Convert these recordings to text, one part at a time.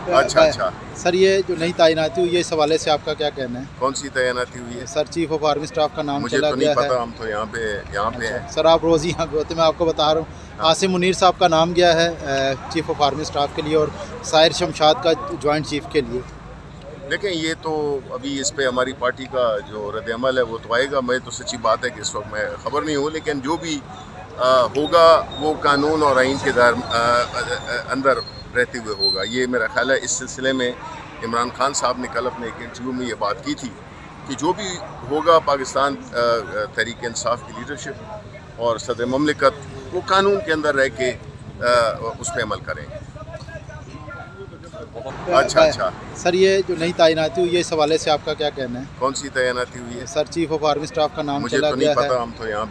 अच्छा अच्छा। सर ये जो नई तैनाती हुई है इस हवाले से आपका क्या कहना है? कौन सी तैनाती हुई है? Sir chief of army staff का नाम मुझे चला तो नहीं गया है। पता, हम तो यहाँ पे अच्छा हैं। सर आप रोज़ यहाँ पे होते, मैं आपको बता रहा हूँ हाँ। आसिम मुनीर साहब का नाम गया है चीफ ऑफ आर्मी स्टाफ के लिए और साहिर शमशाद का जॉइंट चीफ के लिए। देखें, ये तो अभी इस पे हमारी पार्टी का जो रद्द-ए-अमल है वो तो आएगा। मैं तो सच्ची बात है कि इस वक्त मैं ख़बर नहीं हूँ, लेकिन जो भी होगा वो कानून और आइन के अंदर रहते हुए होगा। ये मेरा ख्याल है। इस सिलसिले में इमरान खान साहब ने कल अपने एक इंटरव्यू में ये बात की थी कि जो भी होगा पाकिस्तान तहरीक इंसाफ की लीडरशिप और सदर ममलिकत वो कानून के अंदर रह के उस पर अमल करेंगे। अच्छा अच्छा। सर ये जो नई तैनाती हुई है इस हवाले से आपका क्या कहना है? कौन सी तैनाती हुई है? Sir chief of army staff का नाम मुझे चला तो गया नहीं है। पता, हम तो यहाँ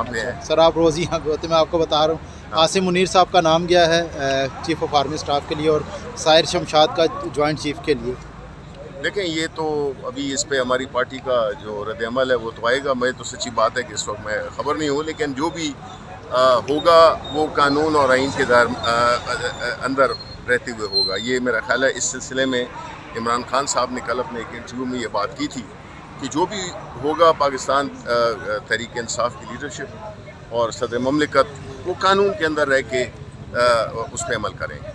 पे हैं। सर आप रोज़ यहाँ पे होते, मैं आपको बता रहा हूँ आसिम मुनीर साहब का नाम गया है चीफ ऑफ आर्मी स्टाफ के लिए और साहिर शमशाद का जॉइंट चीफ के लिए। देखें, ये तो अभी इस पे हमारी पार्टी का जो रद्द-ए-अमल है वो तो आएगा। मैं तो सच्ची बात है कि इस वक्त मैं ख़बर नहीं हूँ, लेकिन जो भी होगा वो कानून और आइन के अंदर रहते हुए होगा। ये मेरा ख्याल है। इस सिलसिले में इमरान खान साहब ने कल अपने एक इंटरव्यू में ये बात की थी कि जो भी होगा पाकिस्तान तहरीक इंसाफ की लीडरशिप और सदर ममलिकत वो कानून के अंदर रह के उस पर अमल करेंगे।